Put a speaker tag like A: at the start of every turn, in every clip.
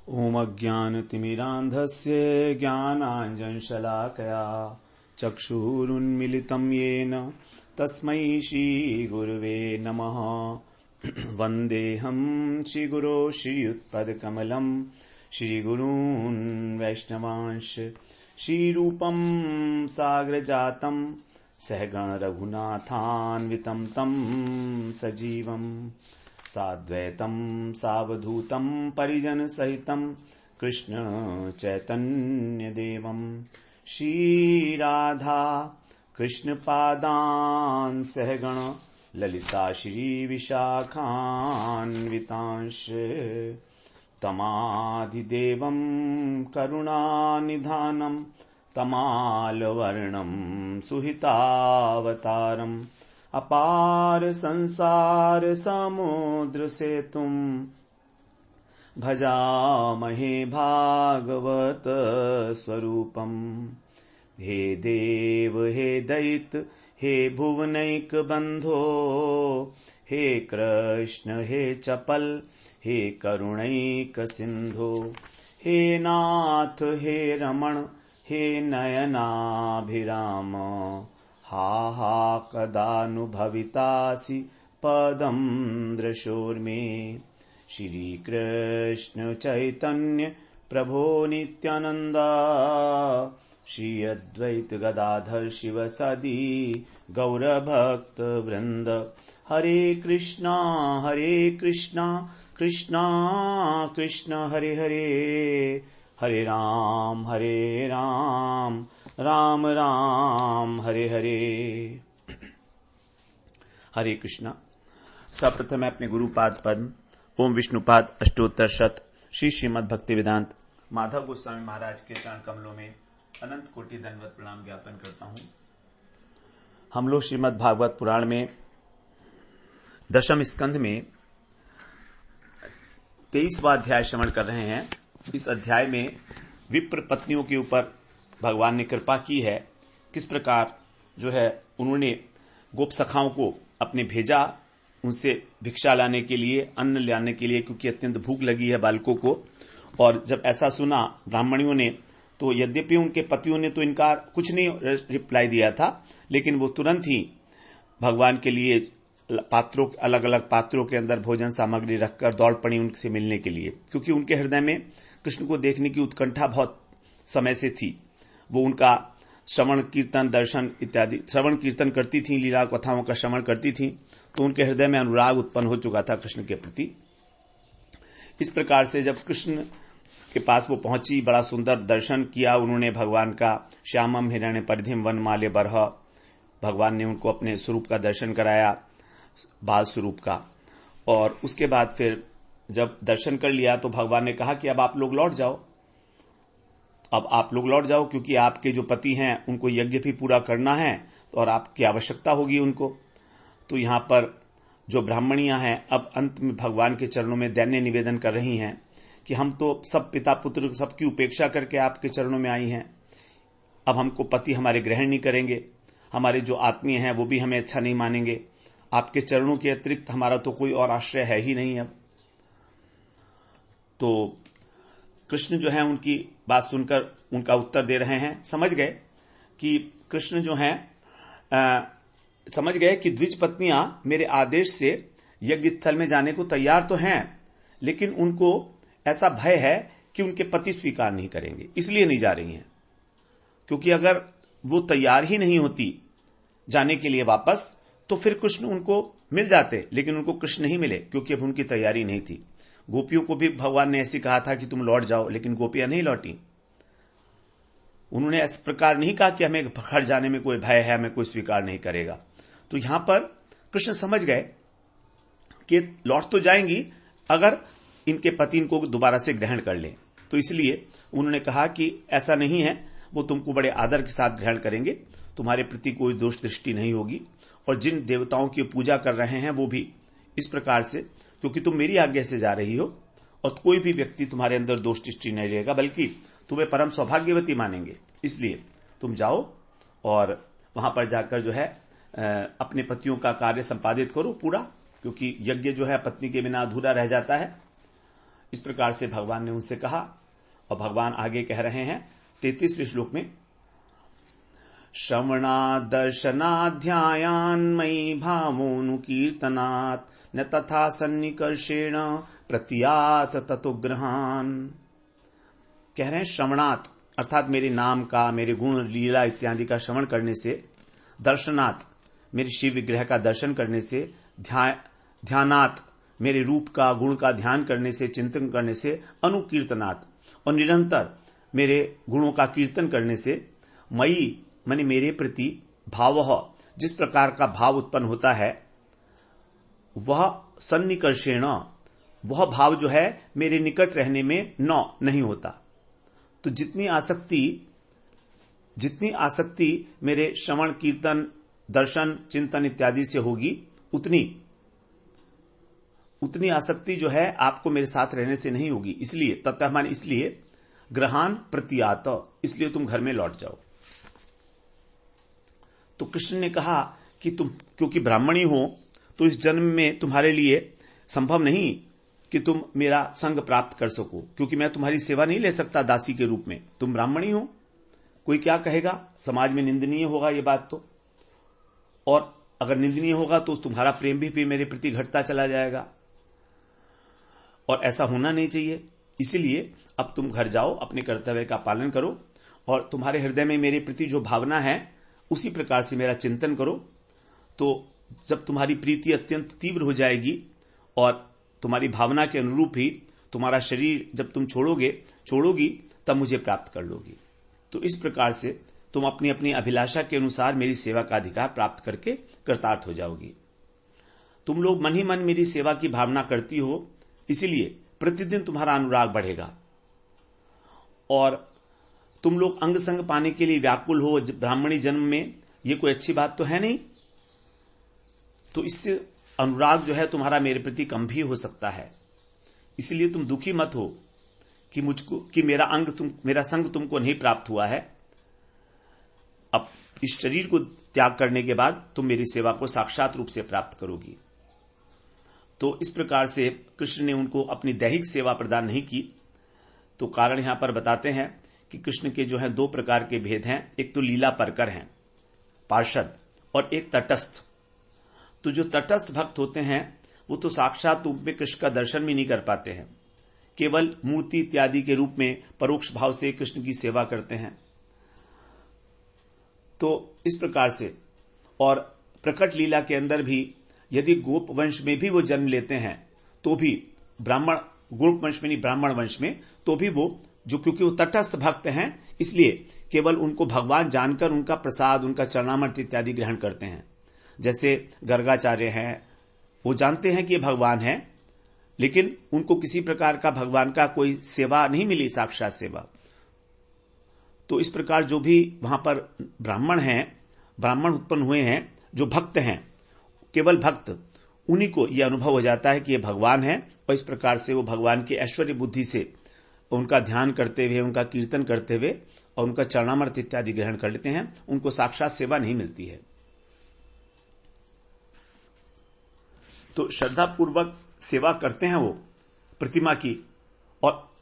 A: ॐ अज्ञानतिमिरान्धस्य ज्ञानाञ्जनशलाकया चक्षुरुन्मिलितं येन तस्मै श्रीगुरुवे नमः। वन्देऽहं श्रीगुरो श्रीयुत्पदकमलं श्रीगुरून् वैष्णवांश श्रीरूपं साग्रजातं सहगण रघुनाथान्वितं तं सजीवम् साद्वैतं सावधूतं परिजन सहितं कृष्ण चैतन्य देवं श्रीराधा कृष्ण पादान् सहगण ललिता श्री विशाखान्वितांश तमादिदेवं करुणानिधानं तमालवर्णं सुहितावतारम् अपार संसार समुद्र सेतुं भजामहे भागवत स्वरूपम्। हे देव हे दैत हे भुवनैक बंधो हे कृष्ण हे चपल हे करुणैक सिंधो हे नाथ हे रमण हे नयनाभिराम हा हा कदानुभवितासि पदं दृशोर्मे। श्री कृष्ण चैतन्य प्रभो नित्यानंद श्री अद्वैत गदाधर शिव सदी गौरभक्त वृंद। हरे कृष्णा कृष्णा कृष्णा हरे हरे हरे राम राम राम हरे हरे। हरे कृष्णा। सर्वप्रथम मैं अपने गुरुपाद पद्म ओम विष्णुपाद अष्टोत्तर शत श्री श्रीमद् भक्ति वेदांत माधव गोस्वामी महाराज के चरण कमलों में अनंत कोटि दंडवत प्रणाम ज्ञापन करता हूं। हम लोग श्रीमद् भागवत पुराण में दशम स्कंध में 23वां अध्याय श्रवण कर रहे हैं। इस अध्याय में विप्र पत्नियों के ऊपर भगवान ने कृपा की है। किस प्रकार जो है उन्होंने गोप सखाओं को अपने भेजा, उनसे भिक्षा लाने के लिए, अन्न लाने के लिए, क्योंकि अत्यंत भूख लगी है बालकों को। और जब ऐसा सुना ब्राह्मणियों ने, तो यद्यपि उनके पतियों ने तो इनकार कुछ नहीं रिप्लाई दिया था, लेकिन वो तुरंत ही भगवान के लिए पात्रों, अलग अलग पात्रों के अंदर भोजन सामग्री रखकर दौड़ पड़ी उनसे मिलने के लिए, क्योंकि उनके हृदय में कृष्ण को देखने की उत्कंठा बहुत समय से थी। वो उनका श्रवण कीर्तन दर्शन इत्यादि श्रवण कीर्तन करती थी, लीला कथाओं का श्रवण करती थी, तो उनके हृदय में अनुराग उत्पन्न हो चुका था कृष्ण के प्रति। इस प्रकार से जब कृष्ण के पास वो पहुंची, बड़ा सुंदर दर्शन किया उन्होंने भगवान का। श्यामम हिरण्य परिधिम वनमाल्य बरह, भगवान ने उनको अपने स्वरूप का दर्शन कराया, बाल स्वरूप का। और उसके बाद फिर जब दर्शन कर लिया तो भगवान ने कहा कि अब आप लोग लौट जाओ, क्योंकि आपके जो पति हैं उनको यज्ञ भी पूरा करना है और आपकी आवश्यकता होगी उनको। तो यहां पर जो ब्राह्मणियां हैं अब अंत में भगवान के चरणों में दैन्य निवेदन कर रही हैं कि हम तो सब पिता पुत्र सबकी उपेक्षा करके आपके चरणों में आई हैं, अब हमको पति हमारे ग्रहण नहीं करेंगे, हमारे जो आत्मीय हैं वो भी हमें अच्छा नहीं मानेंगे, आपके चरणों के अतिरिक्त हमारा तो कोई और आश्रय है ही नहीं। अब तो कृष्ण जो है उनकी बात सुनकर उनका उत्तर दे रहे हैं। समझ गए कि कृष्ण जो हैं समझ गए कि द्विज पत्नियां मेरे आदेश से यज्ञ स्थल में जाने को तैयार तो हैं, लेकिन उनको ऐसा भय है कि उनके पति स्वीकार नहीं करेंगे, इसलिए नहीं जा रही हैं। क्योंकि अगर वो तैयार ही नहीं होती जाने के लिए वापस, तो फिर कृष्ण उनको मिल जाते, लेकिन उनको कृष्ण नहीं मिले क्योंकि अब उनकी तैयारी नहीं थी। गोपियों को भी भगवान ने ऐसे कहा था कि तुम लौट जाओ, लेकिन गोपियां नहीं लौटी। उन्होंने इस प्रकार नहीं कहा कि हमें घर जाने में कोई भय है, हमें कोई स्वीकार नहीं करेगा। तो यहां पर कृष्ण समझ गए कि लौट तो जाएंगी अगर इनके पति इनको दोबारा से ग्रहण कर ले, तो इसलिए उन्होंने कहा कि ऐसा नहीं है, वो तुमको बड़े आदर के साथ ग्रहण करेंगे, तुम्हारे प्रति कोई दोष दृष्टि नहीं होगी, और जिन देवताओं की पूजा कर रहे हैं वो भी इस प्रकार से, क्योंकि तुम मेरी आज्ञा से जा रही हो और कोई भी व्यक्ति तुम्हारे अंदर दोष दृष्टि नहीं रहेगा, बल्कि तुम्हें परम सौभाग्यवती मानेंगे। इसलिए तुम जाओ और वहां पर जाकर जो है अपने पतियों का कार्य संपादित करो पूरा, क्योंकि यज्ञ जो है पत्नी के बिना अधूरा रह जाता है। इस प्रकार से भगवान ने उनसे कहा। और भगवान आगे कह रहे हैं 33वें श्लोक में, श्रवणात् दर्शनाध्यायान् मयि भावोनुकीर्तनात् न तथा सन्निकर्षेण प्रतीयात् ततो ग्रहान्। कह रहे हैं श्रवणात् अर्थात मेरे नाम का, मेरे गुण लीला इत्यादि का श्रवण करने से, दर्शनात् मेरे शिव विग्रह का दर्शन करने से, ध्यानात् मेरे रूप का गुण का ध्यान करने से, चिंतन करने से, अनुकीर्तनात् और निरंतर मेरे गुणों का कीर्तन करने से, मयि माने मेरे प्रति भाव, जिस प्रकार का भाव उत्पन्न होता है वह सन्निकर्षेण, वह भाव जो है मेरे निकट रहने में नहीं होता। तो जितनी आसक्ति मेरे श्रवण कीर्तन दर्शन चिंतन इत्यादि से होगी, उतनी आसक्ति जो है आपको मेरे साथ रहने से नहीं होगी। इसलिए ततः मान इसलिए ग्रहान प्रतीयात, इसलिए तुम घर में लौट जाओ। तो कृष्ण ने कहा कि तुम क्योंकि ब्राह्मणी हो तो इस जन्म में तुम्हारे लिए संभव नहीं कि तुम मेरा संग प्राप्त कर सको, क्योंकि मैं तुम्हारी सेवा नहीं ले सकता दासी के रूप में। तुम ब्राह्मणी हो, कोई क्या कहेगा, समाज में निंदनीय होगा ये बात तो, और अगर निंदनीय होगा तो तुम्हारा प्रेम भी मेरे प्रति घटता चला जाएगा, और ऐसा होना नहीं चाहिए। इसीलिए अब तुम घर जाओ, अपने कर्तव्य का पालन करो, और तुम्हारे हृदय में मेरे प्रति जो भावना है उसी प्रकार से मेरा चिंतन करो। तो जब तुम्हारी प्रीति अत्यंत तीव्र हो जाएगी और तुम्हारी भावना के अनुरूप ही तुम्हारा शरीर जब तुम छोड़ोगी तब मुझे प्राप्त कर लोगी। तो इस प्रकार से तुम अपनी अपनी अभिलाषा के अनुसार मेरी सेवा का अधिकार प्राप्त करके कृतार्थ हो जाओगी। तुम लोग मन ही मन मेरी सेवा की भावना करती हो, इसीलिए प्रतिदिन तुम्हारा अनुराग बढ़ेगा, और तुम लोग अंग संग पाने के लिए व्याकुल हो ब्राह्मणी जन्म में, ये कोई अच्छी बात तो है नहीं। तो इससे अनुराग जो है तुम्हारा मेरे प्रति कम भी हो सकता है। इसलिए तुम दुखी मत हो कि मेरा संग तुमको नहीं प्राप्त हुआ है। अब इस शरीर को त्याग करने के बाद तुम मेरी सेवा को साक्षात रूप से प्राप्त करोगी। तो इस प्रकार से कृष्ण ने उनको अपनी दैहिक सेवा प्रदान नहीं की। तो कारण यहां पर बताते हैं कि कृष्ण के जो है दो प्रकार के भेद हैं, एक तो लीला परकर हैं पार्षद, और एक तटस्थ। तो जो तटस्थ भक्त होते हैं वो तो साक्षात रूप में कृष्ण का दर्शन भी नहीं कर पाते हैं, केवल मूर्ति इत्यादि के रूप में परोक्ष भाव से कृष्ण की सेवा करते हैं। तो इस प्रकार से, और प्रकट लीला के अंदर भी यदि गोप वंश में भी वो जन्म लेते हैं तो भी गोप वंश में नहीं ब्राह्मण वंश में, तो भी वो क्योंकि वो तटस्थ भक्त हैं, इसलिए केवल उनको भगवान जानकर उनका प्रसाद, उनका चरणामृत इत्यादि ग्रहण करते हैं। जैसे गर्गाचार्य हैं, वो जानते हैं कि ये भगवान है, लेकिन उनको किसी प्रकार का भगवान का कोई सेवा नहीं मिली, साक्षात सेवा। तो इस प्रकार जो भी वहां पर ब्राह्मण उत्पन्न हुए हैं, जो भक्त हैं, केवल भक्त, उन्हीं को यह अनुभव हो जाता है कि ये भगवान है, और इस प्रकार से वो भगवान की ऐश्वर्य बुद्धि से उनका ध्यान करते हुए, उनका कीर्तन करते हुए और उनका चरणामृत इत्यादि ग्रहण कर लेते हैं। उनको साक्षात सेवा नहीं मिलती है। तो श्रद्धापूर्वक सेवा करते हैं वो प्रतिमा की, और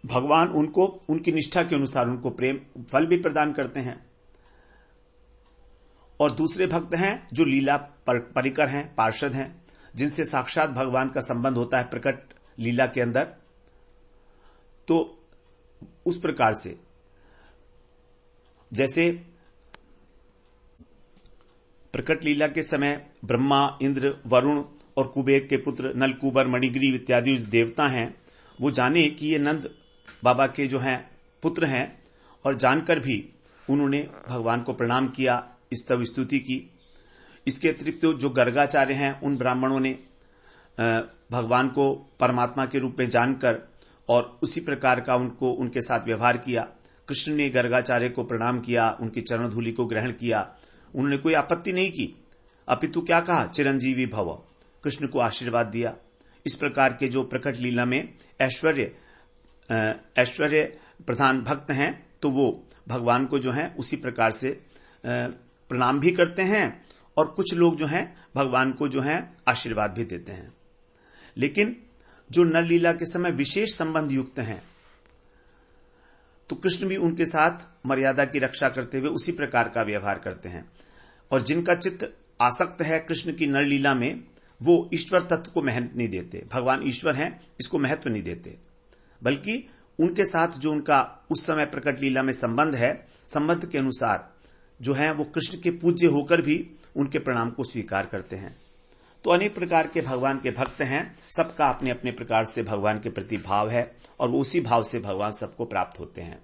A: भगवान उनको उनकी निष्ठा के अनुसार उनको प्रेम फल भी प्रदान करते हैं। और दूसरे भक्त हैं जो लीला परिकर हैं, पार्षद हैं, जिनसे साक्षात भगवान का संबंध होता है प्रकट लीला के अंदर। तो उस प्रकार से जैसे प्रकट लीला के समय ब्रह्मा, इंद्र, वरुण और कुबेर के पुत्र नलकूबर, मणिग्रीव इत्यादि देवता हैं, वो जाने कि ये नंद बाबा के जो हैं पुत्र हैं, और जानकर भी उन्होंने भगवान को प्रणाम किया, स्तव स्तुति की। इसके अतिरिक्त जो गर्गाचार्य हैं, उन ब्राह्मणों ने भगवान को परमात्मा के रूप में जानकर और उसी प्रकार का उनके साथ व्यवहार किया। कृष्ण ने गर्गाचार्य को प्रणाम किया, उनकी चरण धूलि को ग्रहण किया, उन्होंने कोई आपत्ति नहीं की, अपितु क्या कहा, चिरंजीवी भव, कृष्ण को आशीर्वाद दिया। इस प्रकार के जो प्रकट लीला में ऐश्वर्य प्रधान भक्त हैं, तो वो भगवान को जो है उसी प्रकार से प्रणाम भी करते हैं, और कुछ लोग जो हैं भगवान को जो है आशीर्वाद भी देते हैं। लेकिन जो नर लीला के समय विशेष संबंध युक्त हैं, तो कृष्ण भी उनके साथ मर्यादा की रक्षा करते हुए उसी प्रकार का व्यवहार करते हैं। और जिनका चित्त आसक्त है कृष्ण की नर लीला में, वो ईश्वर तत्व को महत्व नहीं देते। भगवान ईश्वर हैं इसको महत्व नहीं देते, बल्कि उनके साथ जो उनका उस समय प्रकट लीला में संबंध है, संबंध के अनुसार जो है वो कृष्ण के पूज्य होकर भी उनके प्रणाम को स्वीकार करते हैं। तो अनेक प्रकार के भगवान के भक्त हैं, सबका अपने अपने प्रकार से भगवान के प्रति भाव है और वो उसी भाव से भगवान सबको प्राप्त होते हैं।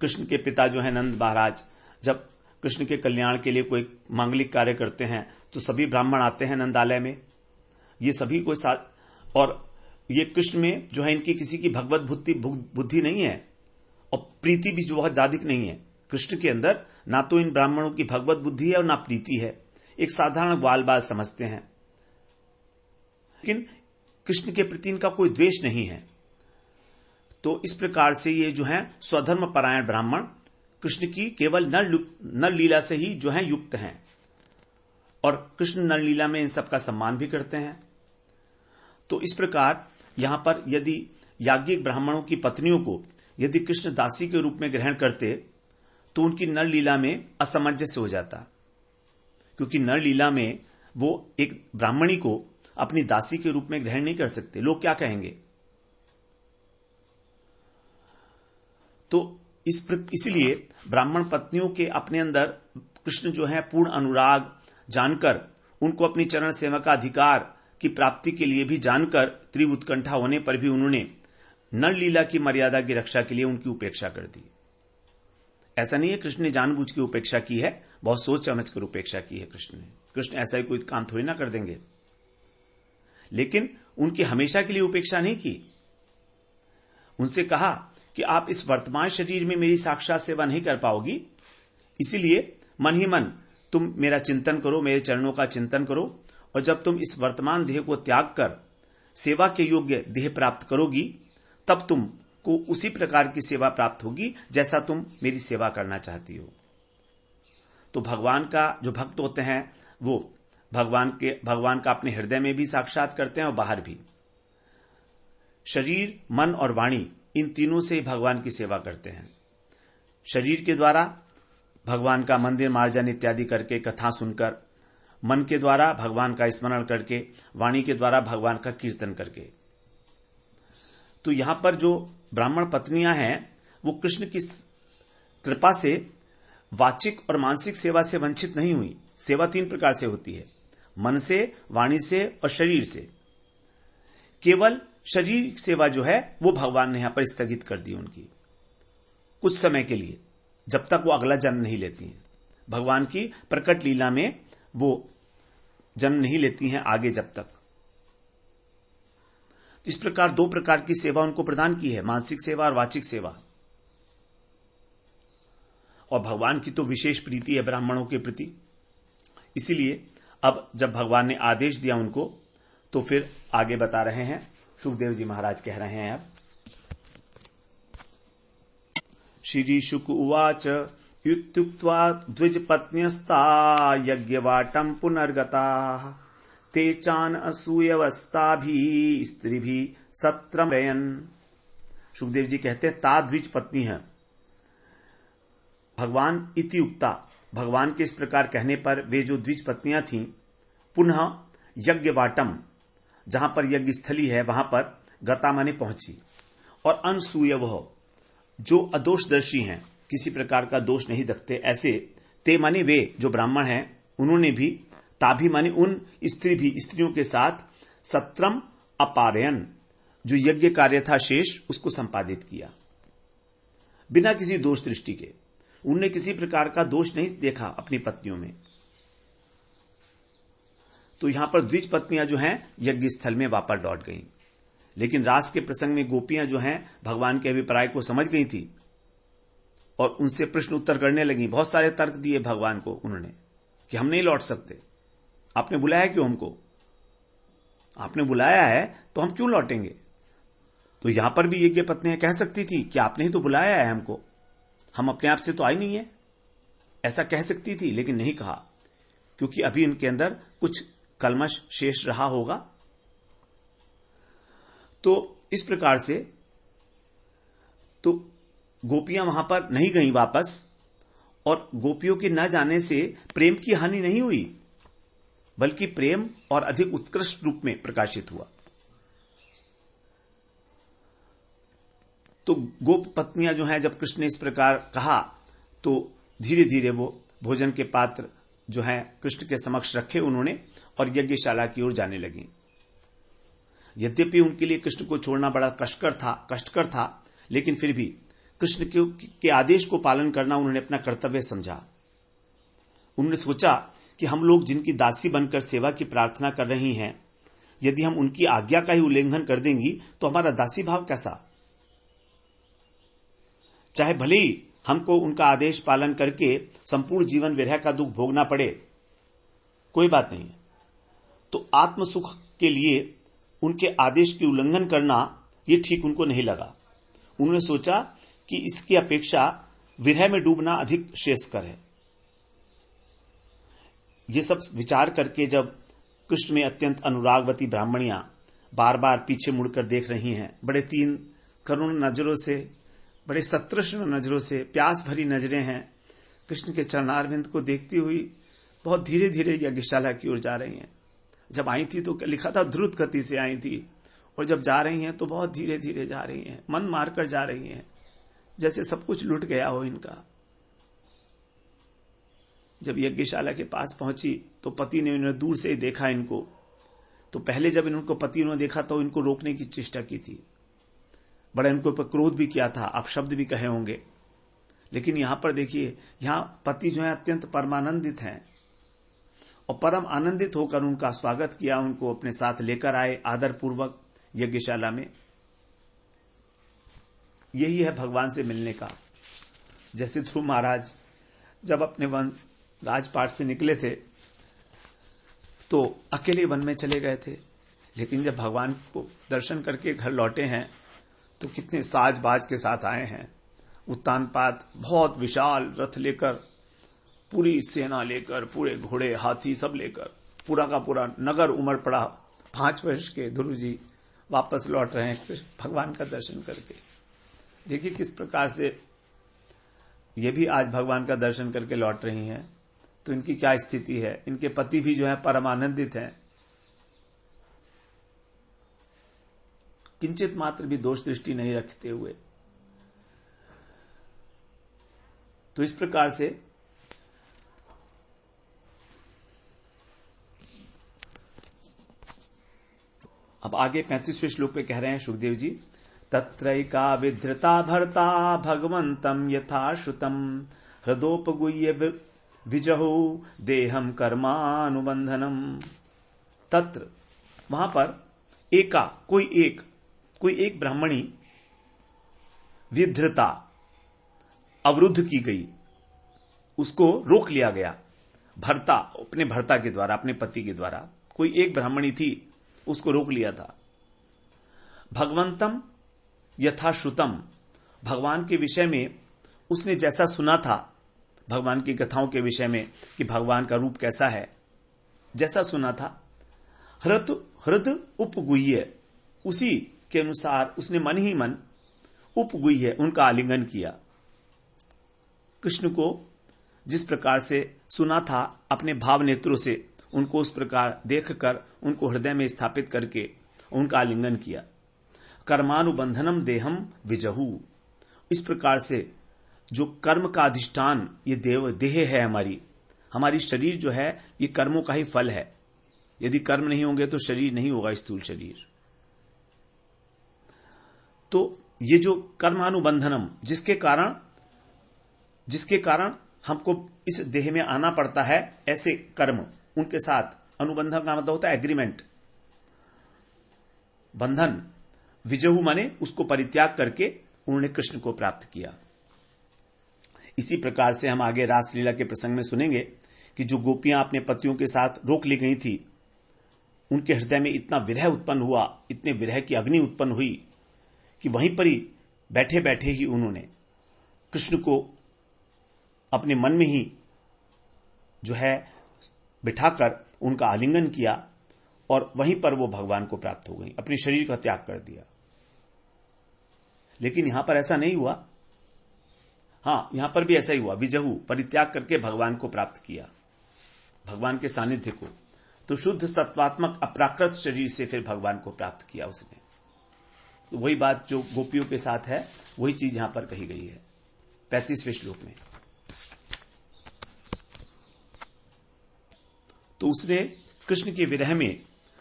A: कृष्ण के पिता जो है नंद महाराज, जब कृष्ण के कल्याण के लिए कोई मांगलिक कार्य करते हैं तो सभी ब्राह्मण आते हैं नंदालय में, ये सभी को साथ, और ये कृष्ण में जो है इनकी किसी की भगवत बुद्धि नहीं है और प्रीति भी जो बहुत ज्यादा नहीं है। कृष्ण के अंदर ना तो इन ब्राह्मणों की भगवत बुद्धि है और ना प्रीति है, एक साधारण ग्वाल बाल समझते हैं, लेकिन कृष्ण के प्रति इनका कोई द्वेष नहीं है। तो इस प्रकार से ये जो है स्वधर्म परायण ब्राह्मण कृष्ण की केवल नर लीला से ही जो है युक्त हैं और कृष्ण नर लीला में इन सब का सम्मान भी करते हैं। तो इस प्रकार यहां पर यदि याज्ञिक ब्राह्मणों की पत्नियों को यदि कृष्ण दासी के रूप में ग्रहण करते तो उनकी नर लीला में असमंजस्य हो जाता, क्योंकि नर लीला में वो एक ब्राह्मणी को अपनी दासी के रूप में ग्रहण नहीं कर सकते, लोग क्या कहेंगे। तो इसलिए ब्राह्मण पत्नियों के अपने अंदर कृष्ण जो है पूर्ण अनुराग जानकर, उनको अपनी चरण सेवा का अधिकार की प्राप्ति के लिए भी जानकर, तीव्र उत्कंठा होने पर भी उन्होंने नर लीला की मर्यादा की रक्षा के लिए उनकी उपेक्षा कर दी। ऐसा नहीं है कृष्ण ने जानबूझ के उपेक्षा की है, बहुत सोच समझ कर उपेक्षा की है कृष्ण ने। कृष्ण ऐसा ही कोई काम थोड़ी ना कर देंगे, लेकिन उनकी हमेशा के लिए उपेक्षा नहीं की। उनसे कहा कि आप इस वर्तमान शरीर में मेरी साक्षात सेवा नहीं कर पाओगी, इसीलिए मन ही मन तुम मेरा चिंतन करो, मेरे चरणों का चिंतन करो, और जब तुम इस वर्तमान देह को त्याग कर सेवा के योग्य देह प्राप्त करोगी, तब तुमको उसी प्रकार की सेवा प्राप्त होगी जैसा तुम मेरी सेवा करना चाहती हो। तो भगवान का जो भक्त होते हैं वो भगवान का अपने हृदय में भी साक्षात करते हैं और बाहर भी। शरीर, मन और वाणी, इन तीनों से भगवान की सेवा करते हैं। शरीर के द्वारा भगवान का मंदिर मार्जन इत्यादि करके, कथा सुनकर, मन के द्वारा भगवान का स्मरण करके, वाणी के द्वारा भगवान का कीर्तन करके। तो यहां पर जो ब्राह्मण पत्नियां हैं वो कृष्ण की कृपा से वाचिक और मानसिक सेवा से वंचित नहीं हुई। सेवा तीन प्रकार से होती है, मन से, वाणी से और शरीर से। केवल शरीर सेवा जो है वो भगवान ने यहां पर स्थगित कर दी उनकी, कुछ समय के लिए, जब तक वो अगला जन्म नहीं लेती हैं। भगवान की प्रकट लीला में वो जन्म नहीं लेती हैं आगे जब तक। इस प्रकार दो प्रकार की सेवा उनको प्रदान की है, मानसिक सेवा और वाचिक सेवा। और भगवान की तो विशेष प्रीति है ब्राह्मणों के प्रति, इसीलिए अब जब भगवान ने आदेश दिया उनको, तो फिर आगे बता रहे हैं। सुखदेव जी महाराज कह रहे हैं अब, श्री शुक उवाच युक्त्वा द्विजपत्न्यस्ता यज्ञवाटं पुनर्गताः ते चान असूयवस्थाभिः स्त्रीभिः सत्रमयन्। सुखदेव जी कहते हैं ता द्विज पत्नी है भगवान इति उक्ता, भगवान के इस प्रकार कहने पर वे जो द्विज पत्नियां थीं पुनः यज्ञवाटम, जहां पर यज्ञ स्थली है वहां पर गता माने पहुंची, और अनसूयवः जो अदोषदर्शी हैं, किसी प्रकार का दोष नहीं देखते ऐसे, ते माने वे जो ब्राह्मण हैं उन्होंने भी, ताभी माने उन स्त्रियों के साथ सत्रम अपारयन, जो यज्ञ कार्य था शेष उसको संपादित किया बिना किसी दोष दृष्टि के। उनने किसी प्रकार का दोष नहीं देखा अपनी पत्नियों में। तो यहां पर द्विज पत्नियां जो हैं यज्ञ स्थल में वापस लौट गईं, लेकिन रास के प्रसंग में गोपियां जो हैं भगवान के अभिप्राय को समझ गई थी और उनसे प्रश्न उत्तर करने लगी। बहुत सारे तर्क दिए भगवान को उन्होंने कि हम नहीं लौट सकते, आपने बुलाया क्यों हमको, आपने बुलाया है तो हम क्यों लौटेंगे। तो यहां पर भी यज्ञ पत्नियां कह सकती थी कि आपने ही तो बुलाया है हमको, हम अपने आप से तो आई नहीं है, ऐसा कह सकती थी, लेकिन नहीं कहा, क्योंकि अभी इनके अंदर कुछ कलमश शेष रहा होगा। तो इस प्रकार से तो गोपियां वहां पर नहीं गईं वापस, और गोपियों के न जाने से प्रेम की हानि नहीं हुई, बल्कि प्रेम और अधिक उत्कृष्ट रूप में प्रकाशित हुआ। तो गोप पत्नियां जो हैं, जब कृष्ण ने इस प्रकार कहा तो धीरे धीरे वो भोजन के पात्र जो हैं कृष्ण के समक्ष रखे उन्होंने, और यज्ञशाला की ओर जाने लगी। यद्यपि उनके लिए कृष्ण को छोड़ना बड़ा कष्टकर था, लेकिन फिर भी कृष्ण के आदेश को पालन करना उन्होंने अपना कर्तव्य समझा। उन्होंने सोचा कि हम लोग जिनकी दासी बनकर सेवा की प्रार्थना कर रही हैं, यदि हम उनकी आज्ञा का ही उल्लंघन कर देंगी तो हमारा दासी भाव कैसा। चाहे भले ही हमको उनका आदेश पालन करके संपूर्ण जीवन विरह का दुख भोगना पड़े, कोई बात नहीं। तो आत्म सुख के लिए उनके आदेश की उल्लंघन करना ये ठीक उनको नहीं लगा। उन्होंने सोचा कि इसकी अपेक्षा विरह में डूबना अधिक श्रेयस्कर है। ये सब विचार करके जब कृष्ण में अत्यंत अनुरागवती ब्राह्मणियां बार बार पीछे मुड़कर देख रही हैं, बड़े 3 करुण नजरों से, बड़े सतृष्ण नजरों से, प्यास भरी नजरें हैं, कृष्ण के चरणारविंद को देखती हुई बहुत धीरे धीरे यज्ञशाला की ओर जा रही हैं। जब आई थी तो लिखा था द्रुत गति से आई थी, और जब जा रही हैं तो बहुत धीरे धीरे जा रही हैं, मन मारकर जा रही हैं, जैसे सब कुछ लुट गया हो इनका। जब यज्ञशाला के पास पहुंची तो पति ने उन्हें दूर से ही देखा इनको। तो पहले जब इनको पति ने देखा तो इनको रोकने की चेष्टा की थी, बड़ा इनको पर क्रोध भी किया था, आप शब्द भी कहे होंगे। लेकिन यहां पर देखिए, यहां पति जो है अत्यंत परमानंदित हैं, और परम आनंदित होकर उनका स्वागत किया, उनको अपने साथ लेकर आए आदर पूर्वक यज्ञशाला में। यही है भगवान से मिलने का। जैसे ध्रुव महाराज जब अपने वन राजपाट से निकले थे तो अकेले वन में चले गए थे, लेकिन जब भगवान को दर्शन करके घर लौटे हैं तो कितने साज बाज के साथ आए हैं। उत्तानपाद बहुत विशाल रथ लेकर, पूरी सेना लेकर, पूरे घोड़े हाथी सब लेकर, पूरा का पूरा नगर उमड़ पड़ा। 5 वर्ष के ध्रुव जी वापस लौट रहे हैं भगवान का दर्शन करके। देखिए किस प्रकार से ये भी आज भगवान का दर्शन करके लौट रही हैं, तो इनकी क्या स्थिति है। इनके पति भी जो है परमानंदित हैं, किंचित मात्र भी दोष दृष्टि नहीं रखते हुए। तो इस प्रकार से अब आगे 35वें श्लोक पे कह रहे हैं सुखदेव जी, तत्रैका विधृता भर्ता भगवंतम यथा श्रुतम हृदोपगुह्य विजहु देहम कर्मानुबंधनम। तत्र वहां पर एका कोई एक ब्राह्मणी विधृता अवरुद्ध की गई, उसको रोक लिया गया। भर्ता अपने भर्ता के द्वारा, अपने पति के द्वारा कोई एक ब्राह्मणी थी, उसको रोक लिया था। भगवंतम यथा श्रुतम, भगवान के विषय में उसने जैसा सुना था, भगवान की कथाओं के विषय में कि भगवान का रूप कैसा है, जैसा सुना था। हृद उपगुह्य, उसी के अनुसार उसने मन ही मन उपगुह्य उनका आलिंगन किया। कृष्ण को जिस प्रकार से सुना था, अपने भाव नेत्रों से उनको उस प्रकार देखकर उनको हृदय में स्थापित करके उनका आलिंगन किया। कर्मानुबंधनम देहम विजहू, इस प्रकार से जो कर्म का अधिष्ठान ये देह है, हमारी शरीर जो है ये कर्मों का ही फल है। यदि कर्म नहीं होंगे तो शरीर नहीं होगा, स्थूल शरीर। तो ये जो कर्मानुबंधनम, जिसके कारण हमको इस देह में आना पड़ता है, ऐसे कर्म उनके साथ, अनुबंधन का मतलब होता है एग्रीमेंट, बंधन। विजहू माने उसको परित्याग करके उन्होंने कृष्ण को प्राप्त किया। इसी प्रकार से हम आगे रासलीला के प्रसंग में सुनेंगे कि जो गोपियां अपने पतियों के साथ रोक ली गई थी, उनके हृदय में इतना विरह उत्पन्न हुआ, इतने विरह की अग्नि उत्पन्न हुई कि वहीं पर ही बैठे बैठे ही उन्होंने कृष्ण को अपने मन में ही जो है बिठाकर उनका आलिंगन किया, और वहीं पर वो भगवान को प्राप्त हो गई, अपने शरीर का त्याग कर दिया। लेकिन यहां पर ऐसा नहीं हुआ। हां, यहां पर भी ऐसा ही हुआ, विजहु परित्याग करके भगवान को प्राप्त किया, भगवान के सानिध्य को। तो शुद्ध सत्वात्मक अप्राकृत शरीर से फिर भगवान को प्राप्त किया उसने। तो वही बात जो गोपियों के साथ है, वही चीज यहां पर कही गई है 35वें श्लोक में। तो उसने कृष्ण के विरह में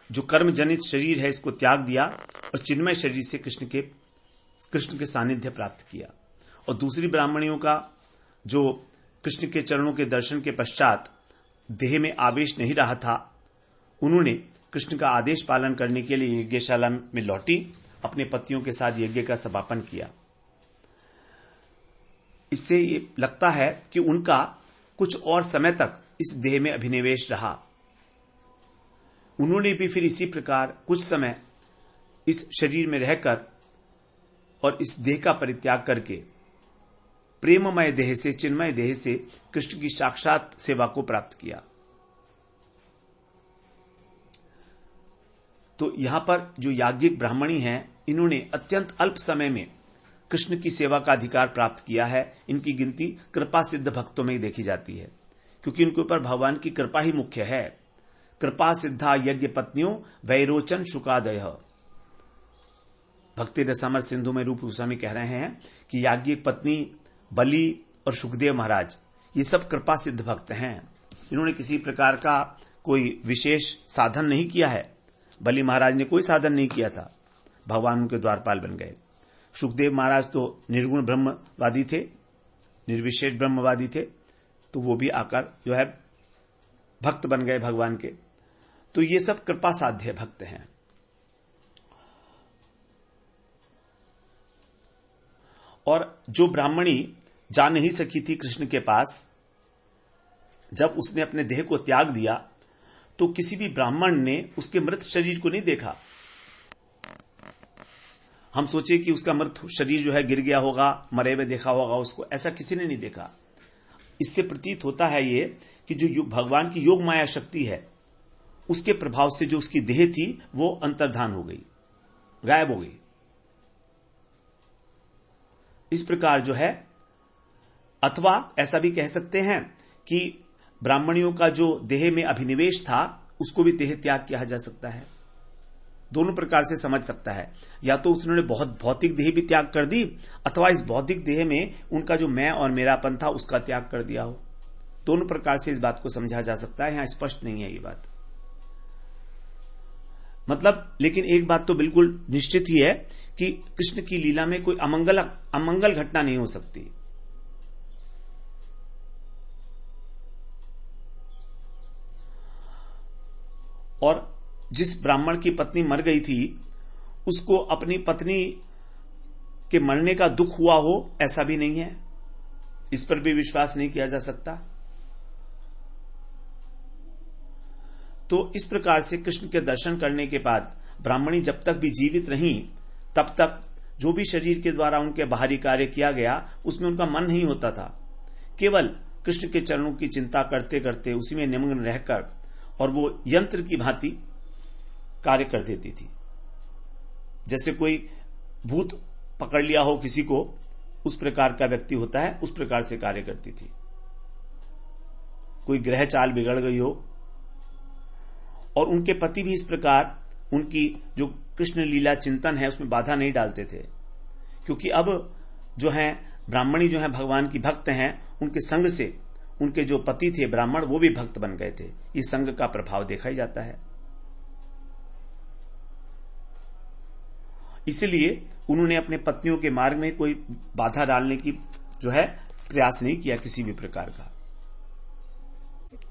A: जो कर्म जनित शरीर है इसको त्याग दिया और चिन्मय शरीर से कृष्ण के सानिध्य प्राप्त किया। और दूसरी ब्राह्मणियों का जो कृष्ण के चरणों के दर्शन के पश्चात देह में आवेश नहीं रहा था, उन्होंने कृष्ण का आदेश पालन करने के लिए यज्ञशाला में लौटी, अपने पतियों के साथ यज्ञ का समापन किया। इससे ये लगता है कि उनका कुछ और समय तक इस देह में अभिनिवेश रहा। उन्होंने भी फिर इसी प्रकार कुछ समय इस शरीर में रहकर और इस देह का परित्याग करके प्रेममय देह से, चिन्मय देह से कृष्ण की साक्षात सेवा को प्राप्त किया। तो यहां पर जो याज्ञिक ब्राह्मणी हैं, इन्होंने अत्यंत अल्प समय में कृष्ण की सेवा का अधिकार प्राप्त किया है। इनकी गिनती कृपा सिद्ध भक्तों में ही देखी जाती है, क्योंकि इनके ऊपर भगवान की कृपा ही मुख्य है। कृपा सिद्धा यज्ञ पत्नियों वैरोचन शुकादय। भक्ति रसामर सिंधु में रूप गोस्वामी कह रहे हैं कि याज्ञिक पत्नी, बलि और सुखदेव महाराज, ये सब कृपा सिद्ध भक्त हैं। इन्होंने किसी प्रकार का कोई विशेष साधन नहीं किया है। बलि महाराज ने कोई साधन नहीं किया था, भगवान उनके द्वारपाल बन गए। सुखदेव महाराज तो निर्गुण ब्रह्मवादी थे, निर्विशेष ब्रह्मवादी थे, तो वो भी आकर जो है भक्त बन गए भगवान के। तो ये सब कृपा साध्य भक्त हैं। और जो ब्राह्मणी जा नहीं सकी थी कृष्ण के पास, जब उसने अपने देह को त्याग दिया तो किसी भी ब्राह्मण ने उसके मृत शरीर को नहीं देखा। हम सोचे कि उसका मृत शरीर जो है गिर गया होगा, मरे हुए देखा होगा उसको, ऐसा किसी ने नहीं देखा। इससे प्रतीत होता है ये कि जो भगवान की योग माया शक्ति है, उसके प्रभाव से जो उसकी देह थी वो अंतर्धान हो गई, गायब हो गई। इस प्रकार जो है, अथवा ऐसा भी कह सकते हैं कि ब्राह्मणियों का जो देह में अभिनिवेश था उसको भी देह त्याग किया जा सकता है। दोनों प्रकार से समझ सकता है। या तो उन्होंने बहुत भौतिक देह भी त्याग कर दी, अथवा इस भौतिक देह में उनका जो मैं और मेरापन था उसका त्याग कर दिया हो। दोनों प्रकार से इस बात को समझा जा सकता है। यहां स्पष्ट नहीं है ये बात, मतलब। लेकिन एक बात तो बिल्कुल निश्चित ही है कि कृष्ण की लीला में कोई अमंगल घटना नहीं हो सकती। और जिस ब्राह्मण की पत्नी मर गई थी, उसको अपनी पत्नी के मरने का दुख हुआ हो, ऐसा भी नहीं है। इस पर भी विश्वास नहीं किया जा सकता। तो इस प्रकार से कृष्ण के दर्शन करने के बाद ब्राह्मणी जब तक भी जीवित रहीं, तब तक जो भी शरीर के द्वारा उनके बाहरी कार्य किया गया उसमें उनका मन नहीं होता था। केवल कृष्ण के चरणों की चिंता करते करते उसी में निमग्न रहकर, और वो यंत्र की भांति कार्य कर देती थी। जैसे कोई भूत पकड़ लिया हो किसी को, उस प्रकार का व्यक्ति होता है, उस प्रकार से कार्य करती थी। कोई ग्रह चाल बिगड़ गई हो, और उनके पति भी इस प्रकार उनकी जो कृष्ण लीला चिंतन है उसमें बाधा नहीं डालते थे, क्योंकि अब जो है ब्राह्मणी जो है भगवान की भक्त हैं, उनके संग से उनके जो पति थे ब्राह्मण, वो भी भक्त बन गए थे। इस संग का प्रभाव देखा ही जाता है। इसलिए उन्होंने अपने पत्नियों के मार्ग में कोई बाधा डालने की जो है प्रयास नहीं किया किसी भी प्रकार का।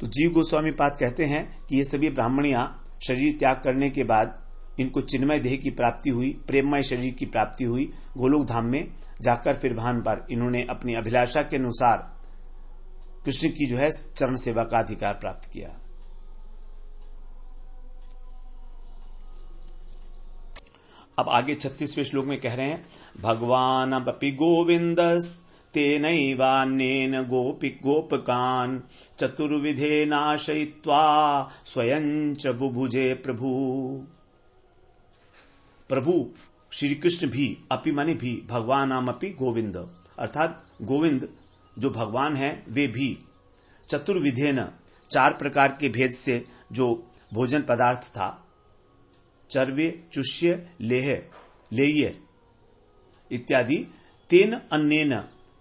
A: तो जीव गोस्वामी पाद कहते हैं कि ये सभी ब्राह्मणियां शरीर त्याग करने के बाद इनको चिन्मय देह की प्राप्ति हुई, प्रेममय शरीर की प्राप्ति हुई। गोलोक धाम में जाकर फिर वहां पर इन्होंने अपनी अभिलाषा के अनुसार कृष्ण की जो है चरण सेवा का अधिकार प्राप्त किया। अब आगे 36वें श्लोक में कह रहे हैं, भगवान अपि गोविंदस तेनैवान्येन गोपकान् चतुर्विधे नाशयित्वा स्वयं च बुभुजे प्रभु। प्रभु श्री कृष्ण भी, अपि माने भी, भगवान नाम अपि गोविंद, अर्थात गोविंद जो भगवान है वे भी चतुर्विधेन, 4 प्रकार के भेद से जो भोजन पदार्थ था, चर्वे, चुष्य, लेह्य इत्यादि, तेन अन्नेन,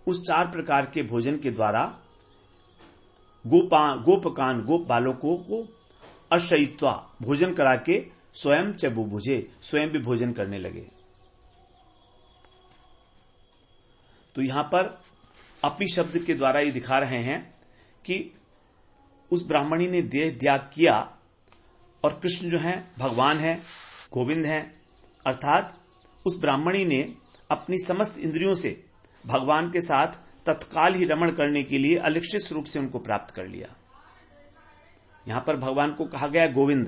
A: उस 4 प्रकार के भोजन के द्वारा गोपकान, गोप बालकों को अशयित्वा, भोजन करा के स्वयं च बुभुजे, स्वयं भी भोजन करने लगे। तो यहां पर अपि शब्द के द्वारा ये दिखा रहे हैं कि उस ब्राह्मणी ने देह त्याग किया और कृष्ण जो है भगवान है, गोविंद है, अर्थात उस ब्राह्मणी ने अपनी समस्त इंद्रियों से भगवान के साथ तत्काल ही रमण करने के लिए अलक्षित रूप से उनको प्राप्त कर लिया। यहां पर भगवान को कहा गया गोविंद।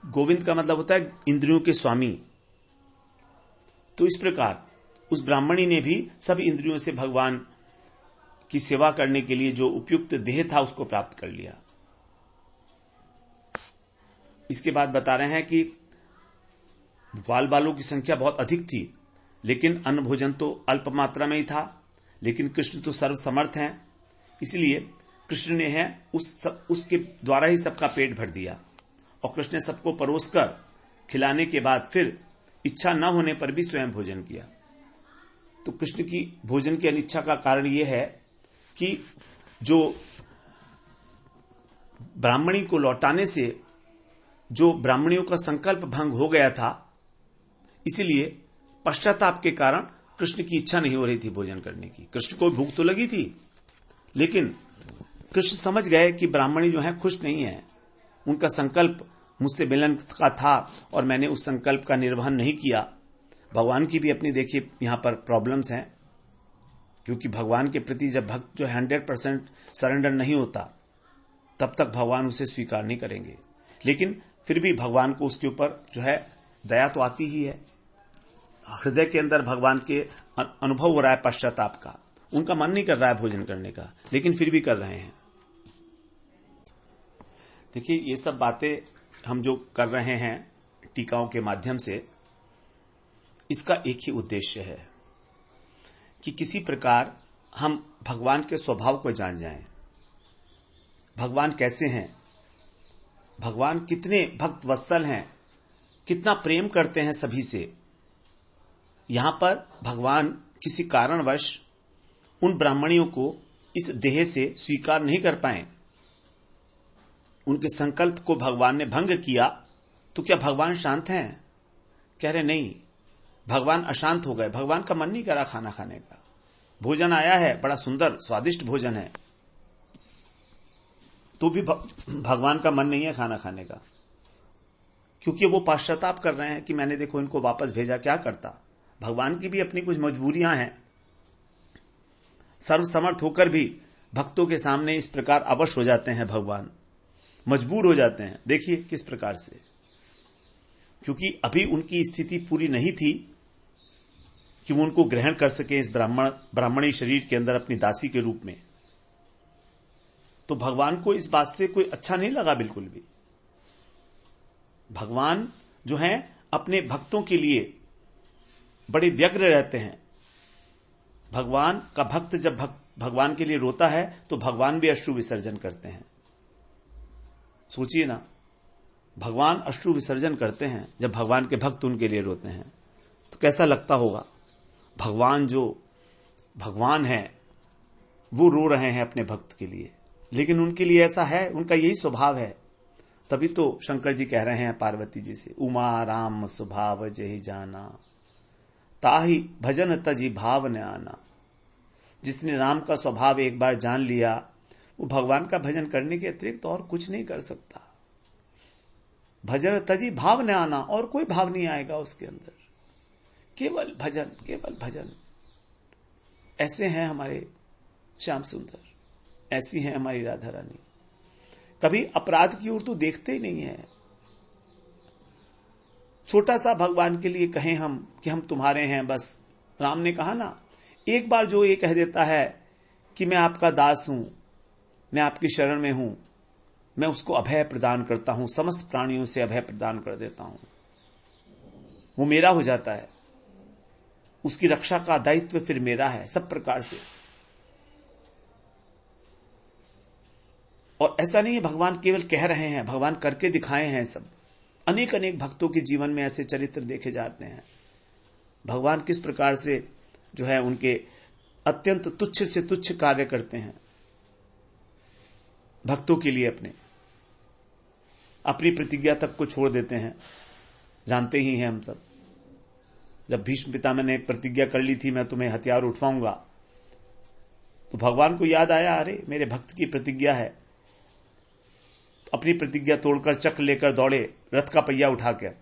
A: गोविंद का मतलब होता है इंद्रियों के स्वामी। तो इस प्रकार उस ब्राह्मणी ने भी सब इंद्रियों से भगवान की सेवा करने के लिए जो उपयुक्त देह था उसको प्राप्त कर लिया। इसके बाद बता रहे हैं कि बाल बालों की संख्या बहुत अधिक थी, लेकिन अन्न भोजन तो अल्प मात्रा में ही था, लेकिन कृष्ण तो सर्वसमर्थ हैं, इसलिए कृष्ण ने है उसके द्वारा ही सबका पेट भर दिया। और कृष्ण ने सबको परोसकर खिलाने के बाद फिर इच्छा न होने पर भी स्वयं भोजन किया। तो कृष्ण की भोजन की अनिच्छा का कारण यह है कि जो ब्राह्मणी को लौटाने से जो ब्राह्मणियों का संकल्प भंग हो गया था, इसलिए पश्चाताप के कारण कृष्ण की इच्छा नहीं हो रही थी भोजन करने की। कृष्ण को भूख तो लगी थी, लेकिन कृष्ण समझ गए कि ब्राह्मणी जो है खुश नहीं है, उनका संकल्प मुझसे मिलन का था और मैंने उस संकल्प का निर्वहन नहीं किया। भगवान की भी अपनी देखिए यहां पर प्रॉब्लम्स हैं, क्योंकि भगवान के प्रति जब भक्त जो 100% सरेंडर नहीं होता तब तक भगवान उसे स्वीकार नहीं करेंगे। लेकिन फिर भी भगवान को उसके ऊपर जो है दया तो आती ही है। हृदय के अंदर भगवान के अनुभव हो रहा है पश्चाताप का, उनका मन नहीं कर रहा है भोजन करने का, लेकिन फिर भी कर रहे हैं। देखिए ये सब बातें हम जो कर रहे हैं टीकाओं के माध्यम से, इसका एक ही उद्देश्य है कि किसी प्रकार हम भगवान के स्वभाव को जान जाएं। भगवान कैसे हैं, भगवान कितने भक्त वत्सल हैं, कितना प्रेम करते हैं सभी से। यहां पर भगवान किसी कारणवश उन ब्राह्मणियों को इस देह से स्वीकार नहीं कर पाए, उनके संकल्प को भगवान ने भंग किया। तो क्या भगवान शांत हैं? कह रहे नहीं, भगवान अशांत हो गए। भगवान का मन नहीं करा खाना खाने का। भोजन आया है, बड़ा सुंदर स्वादिष्ट भोजन है, तो भी भगवान का मन नहीं है खाना खाने का, क्योंकि वो पश्चाताप कर रहे हैं कि मैंने देखो इनको वापस भेजा, क्या करता। भगवान की भी अपनी कुछ मजबूरियां हैं। सर्वसमर्थ होकर भी भक्तों के सामने इस प्रकार अवश्य हो जाते हैं, भगवान मजबूर हो जाते हैं। देखिए किस प्रकार से, क्योंकि अभी उनकी स्थिति पूरी नहीं थी कि वो उनको ग्रहण कर सके इस ब्राह्मणी शरीर के अंदर अपनी दासी के रूप में। तो भगवान को इस बात से कोई अच्छा नहीं लगा बिल्कुल भी। भगवान जो हैं अपने भक्तों के लिए बड़े व्यग्र रहते हैं। भगवान का भक्त जब भगवान के लिए रोता है तो भगवान भी अश्रु विसर्जन करते हैं। सोचिए ना, भगवान अश्रु विसर्जन करते हैं जब भगवान के भक्त उनके लिए रोते हैं, तो कैसा लगता होगा। भगवान जो भगवान है वो रो रहे हैं अपने भक्त के लिए, लेकिन उनके लिए ऐसा है, उनका यही स्वभाव है। तभी तो शंकर जी कह रहे हैं पार्वती जी से, उमा राम स्वभाव जहि जाना, ताहि भजन तजी भाव न आना। जिसने राम का स्वभाव एक बार जान लिया, वो भगवान का भजन करने के अतिरिक्त और कुछ नहीं कर सकता। भजन तजी भाव न आना, और कोई भाव नहीं आएगा उसके अंदर, केवल भजन, केवल भजन। ऐसे हैं हमारे श्याम सुंदर, ऐसी हैं हमारी राधा रानी। कभी अपराध की ओर तो देखते ही नहीं है। छोटा सा भगवान के लिए कहें हम कि हम तुम्हारे हैं, बस राम ने कहा ना, एक बार जो ये कह देता है कि मैं आपका दास हूं, मैं आपकी शरण में हूं, मैं उसको अभय प्रदान करता हूं, समस्त प्राणियों से अभय प्रदान कर देता हूं, वो मेरा हो जाता है। उसकी रक्षा का दायित्व फिर मेरा है सब प्रकार से। और ऐसा नहीं है भगवान केवल कह रहे हैं, भगवान करके दिखाए हैं सब। अनेक अनेक भक्तों के जीवन में ऐसे चरित्र देखे जाते हैं। भगवान किस प्रकार से जो है उनके अत्यंत तुच्छ से तुच्छ कार्य करते हैं भक्तों के लिए, अपनी प्रतिज्ञा तक को छोड़ देते हैं। जानते ही हैं हम सब, जब भीष्म पितामह ने प्रतिज्ञा कर ली थी मैं तुम्हें हथियार उठवाऊंगा, तो भगवान को याद आया, अरे मेरे भक्त की प्रतिज्ञा है। अपनी प्रतिज्ञा तोड़कर चक्र लेकर दौड़े, रथ का पहिया उठाकर।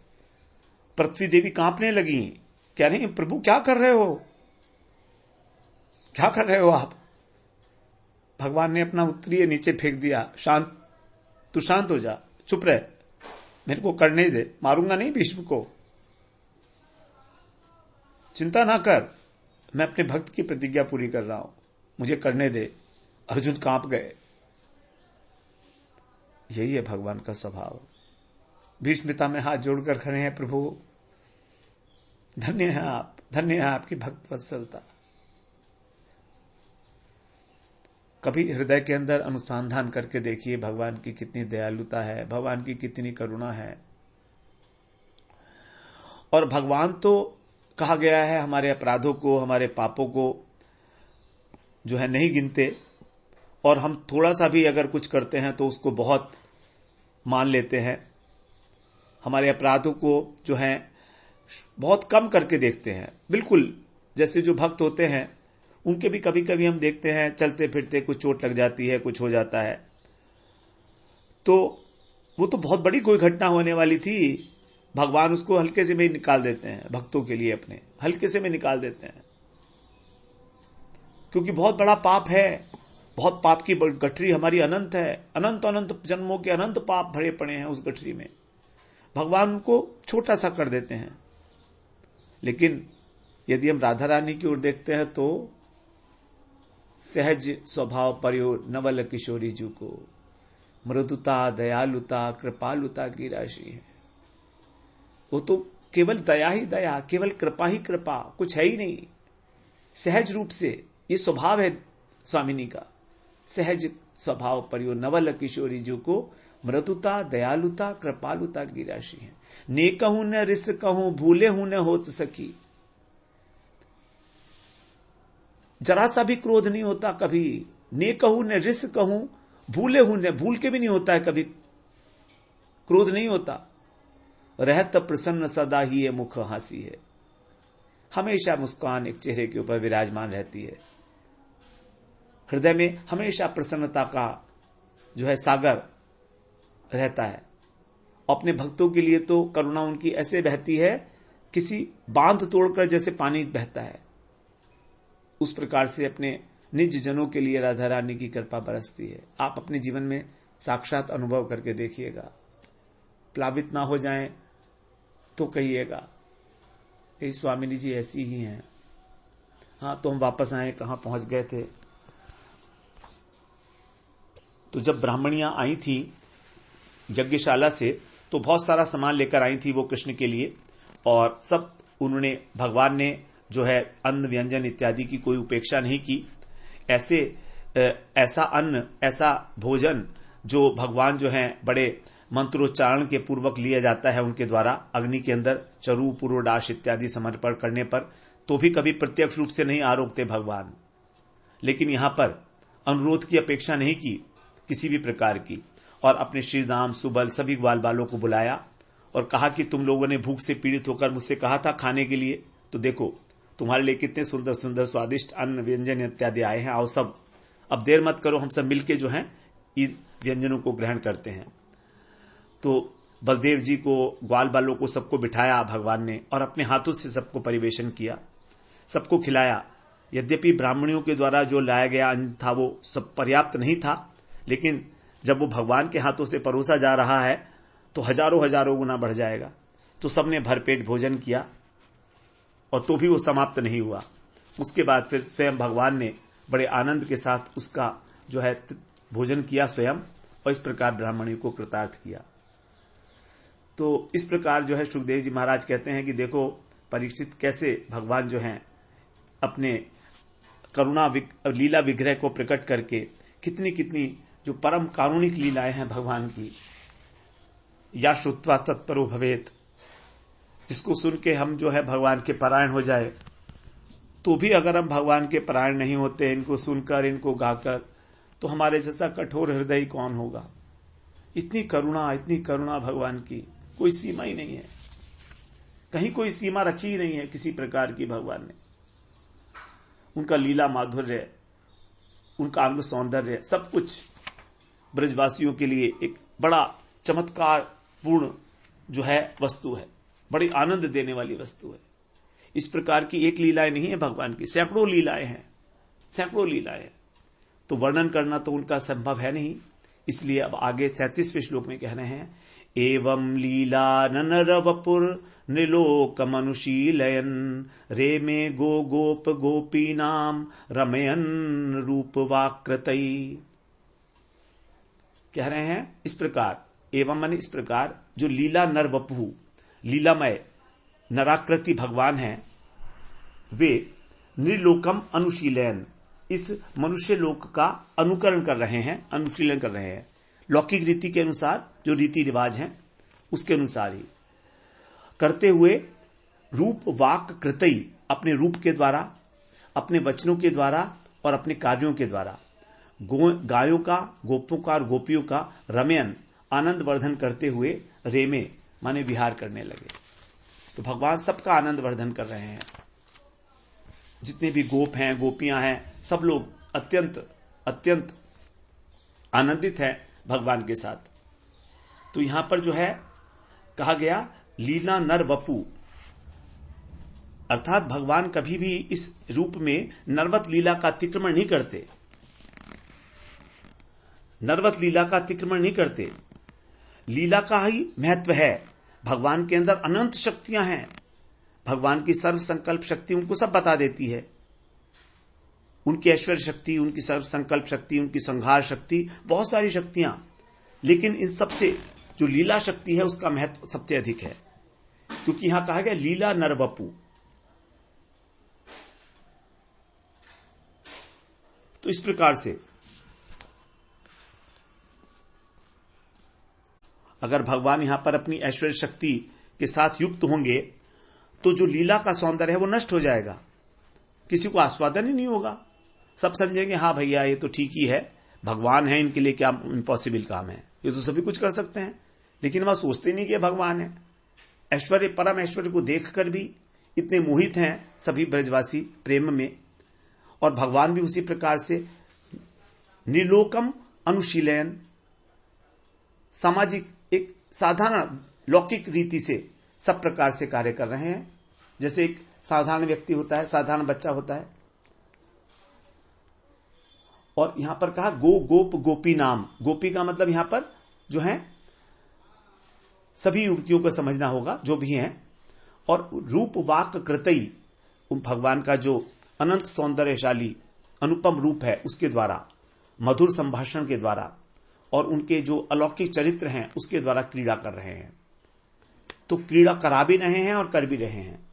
A: पृथ्वी देवी कांपने लगी, कह रही प्रभु क्या कर रहे हो, क्या कर रहे हो आप। भगवान ने अपना उत्तरीय नीचे फेंक दिया, शांत, तू शांत हो जा, चुप रह, मेरे को करने दे, मारूंगा नहीं भीष्म को, चिंता ना कर, मैं अपने भक्त की प्रतिज्ञा पूरी कर रहा हूं, मुझे करने दे। अर्जुन कांप गए। यही है भगवान का स्वभाव। भीष्म पितामह हाथ जोड़कर खड़े हैं, प्रभु धन्य है आप, धन्य है आपकी भक्त वत्सलता। कभी हृदय के अंदर अनुसंधान करके देखिए भगवान की कितनी दयालुता है, भगवान की कितनी करुणा है। और भगवान तो कहा गया है हमारे अपराधों को, हमारे पापों को जो है नहीं गिनते, और हम थोड़ा सा भी अगर कुछ करते हैं तो उसको बहुत मान लेते हैं। हमारे अपराधों को जो है बहुत कम करके देखते हैं। बिल्कुल जैसे जो भक्त होते हैं उनके भी कभी कभी हम देखते हैं चलते फिरते कुछ चोट लग जाती है, कुछ हो जाता है, तो वो तो बहुत बड़ी कोई घटना होने वाली थी, भगवान उसको हल्के से में निकाल देते हैं, भक्तों के लिए अपने हल्के से में निकाल देते हैं, क्योंकि बहुत बड़ा पाप है, बहुत पाप की गठरी हमारी अनंत है, अनंत अनंत जन्मों के अनंत पाप भरे पड़े हैं उस गठरी में। भगवान उनको छोटा सा कर देते हैं। लेकिन यदि हम राधा रानी की ओर देखते हैं तो सहज स्वभाव पर्यो नवल किशोरी जी को मृदुता, दयालुता, कृपालुता की राशि है। वो तो केवल दया ही दया, केवल कृपा ही कृपा, कुछ है ही नहीं। सहज रूप से ये स्वभाव है स्वामिनी का, सहज स्वभाव पर्यो नवल किशोरी जी को मृदुता, दयालुता, कृपालुता की राशि है। ने कहूं न रिस कहूं, भूले हूं न होत सकी। जरा सा भी क्रोध नहीं होता कभी। ने कहूं न रिस कहूं, भूले हूं न, भूल के भी नहीं होता है कभी, क्रोध नहीं होता। रहत प्रसन्न सदा ही ये मुख हासी है। हमेशा मुस्कान एक चेहरे के ऊपर विराजमान रहती है। हृदय में हमेशा प्रसन्नता का जो है सागर रहता है। अपने भक्तों के लिए तो करुणा उनकी ऐसे बहती है, किसी बांध तोड़कर जैसे पानी बहता है, उस प्रकार से अपने निज जनों के लिए राधा रानी की कृपा बरसती है। आप अपने जीवन में साक्षात अनुभव करके देखिएगा। प्लावित ना हो जाएं तो कहिएगा ये स्वामिनी जी ऐसी ही हैं। हाँ, तो हम वापस आए, कहां पहुंच गए थे। तो जब ब्राह्मणियां आई थी यज्ञशाला से तो बहुत सारा सामान लेकर आई थी वो कृष्ण के लिए, और सब उन्होंने, भगवान ने जो है अन्न व्यंजन इत्यादि की कोई उपेक्षा नहीं की। ऐसा अन्न, ऐसा भोजन जो भगवान जो है बड़े मंत्रोच्चारण के पूर्वक लिया जाता है उनके द्वारा अग्नि के अंदर चरु पुरोडाश इत्यादि समर्पण करने पर, तो भी कभी प्रत्यक्ष रूप से नहीं आरोपते भगवान। लेकिन यहां पर अनुरोध की अपेक्षा नहीं की किसी भी प्रकार की, और अपने श्री राम सुबल सभी ग्वाल बालों को बुलाया और कहा कि तुम लोगों ने भूख से पीड़ित होकर मुझसे कहा था खाने के लिए, तो देखो तुम्हारे लिए कितने सुंदर सुंदर स्वादिष्ट अन्न व्यंजन इत्यादि आए हैं, आओ सब, अब देर मत करो, हम सब मिलके जो हैं इन व्यंजनों को ग्रहण करते हैं। तो बलदेव जी को, ग्वाल बालों को सबको बिठाया भगवान ने, और अपने हाथों से सबको परिवेशन किया, सबको खिलाया। यद्यपि ब्राह्मणियों के द्वारा जो लाया गया अन्न था वो सब पर्याप्त नहीं था, लेकिन जब वो भगवान के हाथों से परोसा जा रहा है तो हजारों हजारों गुना बढ़ जाएगा। तो सबने भरपेट भोजन किया, और तो भी वो समाप्त नहीं हुआ। उसके बाद फिर स्वयं भगवान ने बड़े आनंद के साथ उसका जो है भोजन किया स्वयं, और इस प्रकार ब्राह्मणी को कृतार्थ किया। तो इस प्रकार जो है सुखदेव जी महाराज कहते हैं कि देखो परीक्षित कैसे भगवान जो हैं अपने करुणा लीला विग्रह को प्रकट करके कितनी कितनी जो परम कारुणिक लीलाएं हैं भगवान की, या श्रुत्वा तत्परो भवेत, जिसको सुन के हम जो है भगवान के परायण हो जाए, तो भी अगर हम भगवान के परायण नहीं होते, इनको सुनकर इनको गाकर, तो हमारे जैसा कठोर हृदय कौन होगा। इतनी करुणा भगवान की कोई सीमा ही नहीं है, कहीं कोई सीमा रखी ही नहीं है किसी प्रकार की भगवान ने। उनका लीला माधुर्य, उनका अंग सौंदर्य, सब कुछ ब्रजवासियों के लिए एक बड़ा चमत्कार पूर्ण जो है वस्तु है, बड़ी आनंद देने वाली वस्तु है। इस प्रकार की एक लीलाएं नहीं है भगवान की, सैकड़ों लीलाएं हैं, सैकड़ों लीलाएं हैं। तो वर्णन करना तो उनका संभव है नहीं, इसलिए अब आगे 37वें श्लोक में कह रहे हैं, एवं लीला ननर वपुर निलोक मनुशीलयन रेमे गो गोप गोपी नाम रमयन रूप वाकृतई। कह रहे हैं इस प्रकार, एवं माने इस प्रकार, जो लीला नर वपु, लीलामय नराकृति भगवान हैं, वे निर्लोकम अनुशीलयन, इस मनुष्य लोक का अनुकरण कर रहे हैं, अनुशीलन कर रहे हैं, लौकिक रीति के अनुसार, जो रीति रिवाज हैं उसके अनुसार ही करते हुए, रूप वाक कृतई, अपने रूप के द्वारा, अपने वचनों के द्वारा और अपने कार्यों के द्वारा गायों का, गोपों का और गोपियों का रमयन, आनंद वर्धन करते हुए रेमे माने विहार करने लगे। तो भगवान सबका आनंद वर्धन कर रहे हैं, जितने भी गोप हैं, गोपियां हैं, सब लोग अत्यंत अत्यंत आनंदित हैं भगवान के साथ। तो यहां पर जो है कहा गया लीला नर वपु, अर्थात भगवान कभी भी इस रूप में नरवत लीला का अतिक्रमण नहीं करते, नरवत लीला का अतिक्रमण नहीं करते। लीला का ही महत्व है, भगवान के अंदर अनंत शक्तियां हैं, भगवान की सर्व संकल्प शक्ति उनको सब बता देती है, उनकी ऐश्वर्य शक्ति, उनकी सर्व संकल्प शक्ति, उनकी संहार शक्ति, बहुत सारी शक्तियां, लेकिन इन सबसे जो लीला शक्ति है उसका महत्व सबसे अधिक है, क्योंकि यहां कहा गया लीला नर वपु। तो इस प्रकार से अगर भगवान यहां पर अपनी ऐश्वर्य शक्ति के साथ युक्त होंगे तो जो लीला का सौंदर्य है वो नष्ट हो जाएगा, किसी को आस्वादन ही नहीं होगा। सब समझेंगे हाँ भैया ये तो ठीक ही है, भगवान है, इनके लिए क्या इम्पॉसिबल काम है, ये तो सभी कुछ कर सकते हैं। लेकिन वह सोचते नहीं कि भगवान है। ऐश्वर्य, परम ऐश्वर्य को देखकर भी इतने मोहित हैं सभी ब्रजवासी प्रेम में, और भगवान भी उसी प्रकार से निलोकम अनुशीलन, सामाजिक एक साधारण लौकिक रीति से सब प्रकार से कार्य कर रहे हैं। जैसे एक साधारण व्यक्ति होता है, साधारण बच्चा होता है। और यहां पर कहा गो गोप गोपी नाम, गोपी का मतलब यहां पर जो है सभी युवतियों को समझना होगा जो भी हैं। और रूप वाक कृतई, भगवान का जो अनंत सौंदर्यशाली अनुपम रूप है उसके द्वारा, मधुर संभाषण के द्वारा और उनके जो अलौकिक चरित्र हैं उसके द्वारा क्रीड़ा कर रहे हैं। तो क्रीड़ा करा भी रहे हैं और कर भी रहे हैं।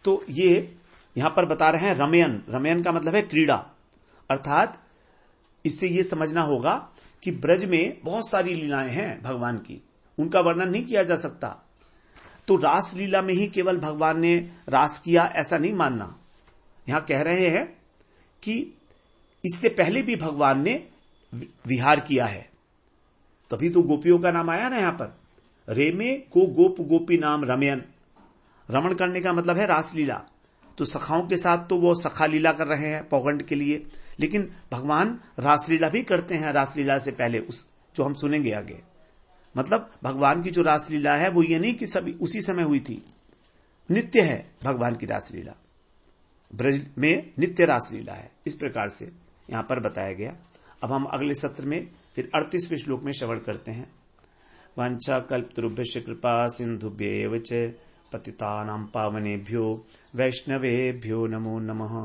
A: तो ये यहां पर बता रहे हैं रमयन, रमयन का मतलब है क्रीड़ा, अर्थात इससे यह समझना होगा कि ब्रज में बहुत सारी लीलाएं हैं भगवान की, उनका वर्णन नहीं किया जा सकता। तो रास लीला में ही केवल भगवान ने रास किया ऐसा नहीं मानना। यहां कह रहे हैं कि इससे पहले भी भगवान ने विहार किया है, तभी तो गोपियों का नाम आया ना यहां पर। रेमे को गोप गोपी नाम रमयन, रमण करने का मतलब है रासलीला। तो सखाओं के साथ तो वो सखा लीला कर रहे हैं पौगंड के लिए, लेकिन भगवान रासलीला भी करते हैं रासलीला से पहले, उस जो हम सुनेंगे आगे। मतलब भगवान की जो रासलीला है वो ये नहीं कि सभी उसी समय हुई थी, नित्य है भगवान की रासलीला, ब्रज में नित्य रासलीला है। इस प्रकार से यहां पर बताया गया। अब हम अगले सत्र में फिर 38वें श्लोक में श्रवण करते हैं। वांछा कल्पतरुभ्यश्च कृपा सिंधुभ्येव च पतितानां पावनेभ्यो वैष्णवेभ्यो नमो नमः।